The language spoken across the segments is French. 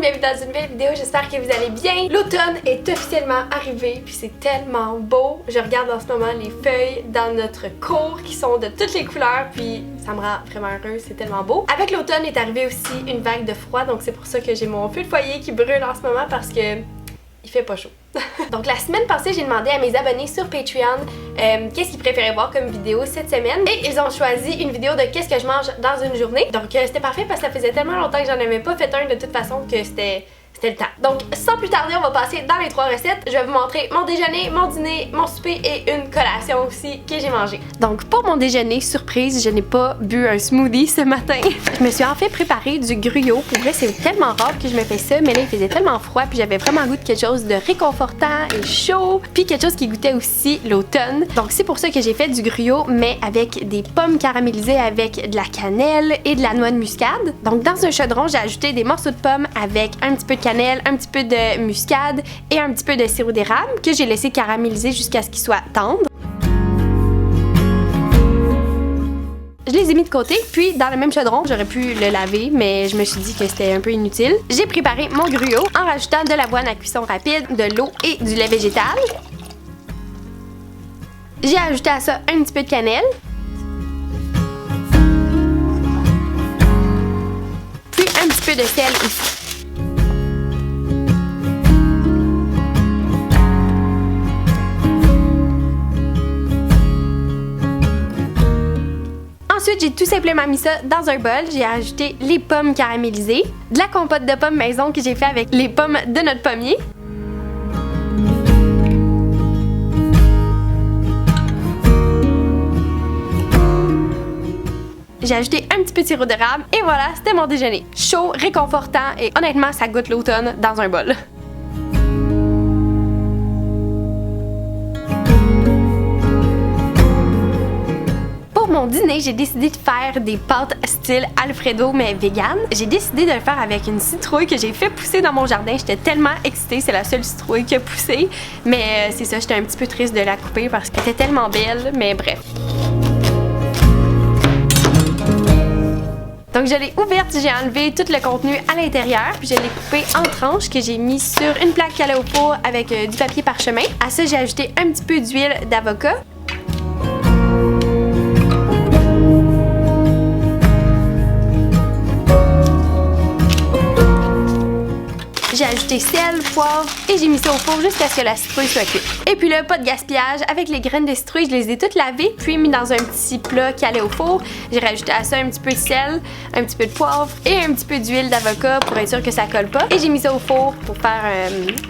bienvenue dans une nouvelle vidéo, j'espère que vous allez bien. L'automne est officiellement arrivé, puis c'est tellement beau. Je regarde en ce moment les feuilles dans notre cour qui sont de toutes les couleurs, puis ça me rend vraiment heureuse, c'est tellement beau. Avec l'automne est arrivé aussi une vague de froid, donc c'est pour ça que j'ai mon feu de foyer qui brûle en ce moment parce que il fait pas chaud. Donc la semaine passée, j'ai demandé à mes abonnés sur Patreon qu'est-ce qu'ils préféraient voir comme vidéo cette semaine et ils ont choisi une vidéo de qu'est-ce que je mange dans une journée. Donc c'était parfait parce que ça faisait tellement longtemps que j'en avais pas fait un de toute façon que c'était le temps. Donc sans plus tarder, on va passer dans les 3 recettes. Je vais vous montrer mon déjeuner, mon dîner, mon souper et une collation aussi que j'ai mangé. Donc pour mon déjeuner, surprise, je n'ai pas bu un smoothie ce matin. Je me suis en fait préparé du gruyot. Pour vrai, c'est tellement rare que je me fais ça, mais là il faisait tellement froid puis j'avais vraiment le goût de quelque chose de réconfortant et chaud, puis quelque chose qui goûtait aussi l'automne. Donc c'est pour ça que j'ai fait du gruyot, mais avec des pommes caramélisées avec de la cannelle et de la noix de muscade. Donc dans un chaudron, j'ai ajouté des morceaux de pommes avec un petit peu de cannelle, un petit peu de muscade et un petit peu de sirop d'érable que j'ai laissé caraméliser jusqu'à ce qu'il soit tendre. Je les ai mis de côté, puis dans le même chaudron, j'aurais pu le laver, mais je me suis dit que c'était un peu inutile. J'ai préparé mon gruyot en rajoutant de l'avoine à cuisson rapide, de l'eau et du lait végétal. J'ai ajouté à ça un petit peu de cannelle. Puis un petit peu de sel aussi. Ensuite, j'ai tout simplement mis ça dans un bol. J'ai ajouté les pommes caramélisées, de la compote de pommes maison que j'ai fait avec les pommes de notre pommier. J'ai ajouté un petit peu de sirop d'érable et voilà, c'était mon déjeuner. Chaud, réconfortant et honnêtement, ça goûte l'automne dans un bol. Pour mon dîner, j'ai décidé de faire des pâtes style Alfredo mais vegan. J'ai décidé de le faire avec une citrouille que j'ai fait pousser dans mon jardin. J'étais tellement excitée, c'est la seule citrouille qui a poussé. Mais c'est ça, j'étais un petit peu triste de la couper parce qu'elle était tellement belle, mais bref. Donc je l'ai ouverte, j'ai enlevé tout le contenu à l'intérieur, puis je l'ai coupé en tranches que j'ai mis sur une plaque qui allait au four avec du papier parchemin. À ça, j'ai ajouté un petit peu d'huile d'avocat. J'ai ajouté sel, poivre et j'ai mis ça au four jusqu'à ce que la citrouille soit cuite. Et puis là, pas de gaspillage, avec les graines de citrouille, je les ai toutes lavées puis mis dans un petit plat qui allait au four. J'ai rajouté à ça un petit peu de sel, un petit peu de poivre et un petit peu d'huile d'avocat pour être sûr que ça colle pas. Et j'ai mis ça au four pour faire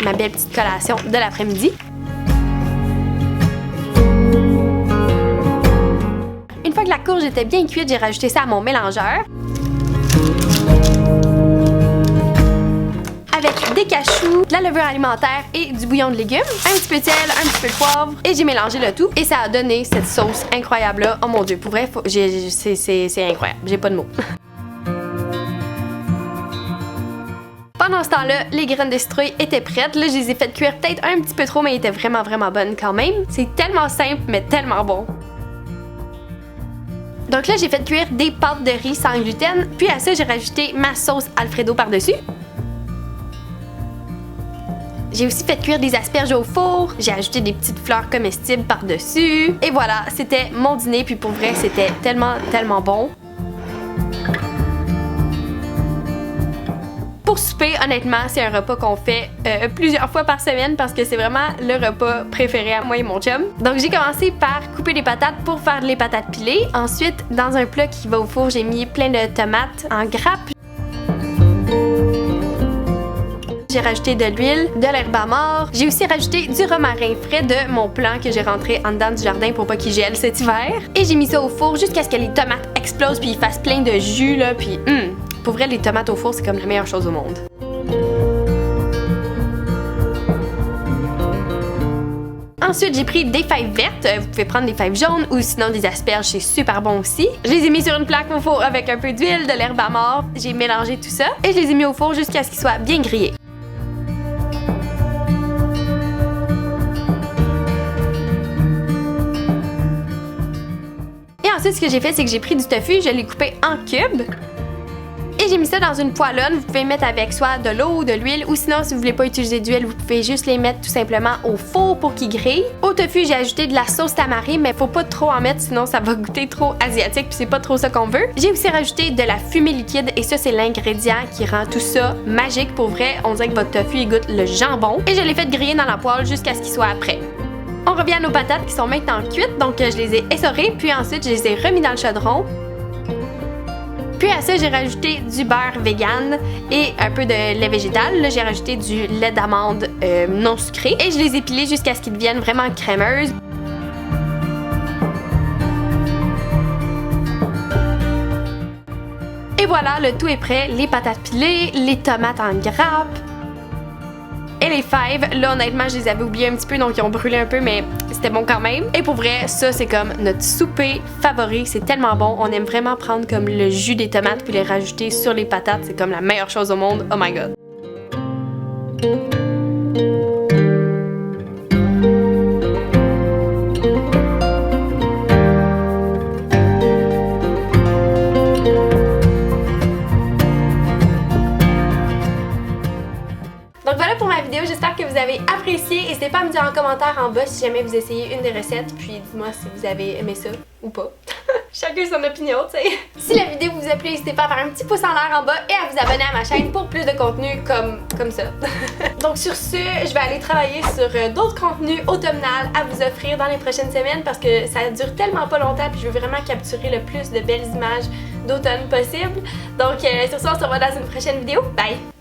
ma belle petite collation de l'après-midi. Une fois que la courge était bien cuite, j'ai rajouté ça à mon mélangeur. Avec des cachous, de la levure alimentaire et du bouillon de légumes, un petit peu de sel, un petit peu de poivre et j'ai mélangé le tout et ça a donné cette sauce incroyable là. Oh mon dieu, pour vrai, c'est incroyable, j'ai pas de mots. Pendant ce temps-là, les graines de citrouille étaient prêtes. Là, je les ai faites cuire peut-être un petit peu trop, mais elles étaient vraiment bonnes quand même. C'est tellement simple, mais tellement bon. Donc là, j'ai fait cuire des pâtes de riz sans gluten, puis à ça, j'ai rajouté ma sauce Alfredo par-dessus. J'ai aussi fait cuire des asperges au four, j'ai ajouté des petites fleurs comestibles par-dessus. Et voilà, c'était mon dîner, puis pour vrai, c'était tellement bon. Pour souper, honnêtement, c'est un repas qu'on fait plusieurs fois par semaine parce que c'est vraiment le repas préféré à moi et mon chum. Donc j'ai commencé par couper les patates pour faire les patates pilées. Ensuite, dans un plat qui va au four, j'ai mis plein de tomates en grappes. J'ai rajouté de l'huile, de l'herbe à mort. J'ai aussi rajouté du romarin frais de mon plant que j'ai rentré en dedans du jardin pour pas qu'il gèle cet hiver. Et j'ai mis ça au four jusqu'à ce que les tomates explosent puis ils fassent plein de jus là. Puis pour vrai, les tomates au four, c'est comme la meilleure chose au monde. Ensuite, j'ai pris des fèves vertes. Vous pouvez prendre des fèves jaunes ou sinon des asperges, c'est super bon aussi. Je les ai mis sur une plaque au four avec un peu d'huile, de l'herbe à mort. J'ai mélangé tout ça et je les ai mis au four jusqu'à ce qu'ils soient bien grillés. Ensuite, ce que j'ai fait, c'est que j'ai pris du tofu, je l'ai coupé en cubes. Et j'ai mis ça dans une poêlonne. Vous pouvez mettre avec soit de l'eau ou de l'huile, ou sinon si vous voulez pas utiliser d'huile, vous pouvez juste les mettre tout simplement au four pour qu'ils grillent. Au tofu, j'ai ajouté de la sauce tamari, mais faut pas trop en mettre sinon ça va goûter trop asiatique puis c'est pas trop ça qu'on veut. J'ai aussi rajouté de la fumée liquide et ça c'est l'ingrédient qui rend tout ça magique pour vrai. On dirait que votre tofu il goûte le jambon et je l'ai fait griller dans la poêle jusqu'à ce qu'il soit prêt. On revient à nos patates qui sont maintenant cuites, donc je les ai essorées puis ensuite je les ai remis dans le chaudron. Puis à ça, j'ai rajouté du beurre vegan et un peu de lait végétal. Là, j'ai rajouté du lait d'amande non sucré et je les ai pilés jusqu'à ce qu'ils deviennent vraiment crémeuses. Et voilà, le tout est prêt. Les patates pilées, les tomates en grappe et les fèves. Là, honnêtement, je les avais oubliés un petit peu, donc ils ont brûlé un peu, mais c'était bon quand même. Et pour vrai, ça, c'est comme notre souper favori. C'est tellement bon. On aime vraiment prendre comme le jus des tomates puis les rajouter sur les patates. C'est comme la meilleure chose au monde. Oh my god. Donc voilà pour ma vidéo, j'espère que vous avez apprécié. N'hésitez pas à me dire en commentaire en bas si jamais vous essayez une des recettes, puis dites-moi si vous avez aimé ça ou pas. Chacun son opinion, tu sais. Si la vidéo vous a plu, n'hésitez pas à faire un petit pouce en l'air en bas et à vous abonner à ma chaîne pour plus de contenu comme ça. Donc sur ce, je vais aller travailler sur d'autres contenus automnales à vous offrir dans les prochaines semaines parce que ça dure tellement pas longtemps puis je veux vraiment capturer le plus de belles images d'automne possible. Donc sur ce, on se revoit dans une prochaine vidéo. Bye!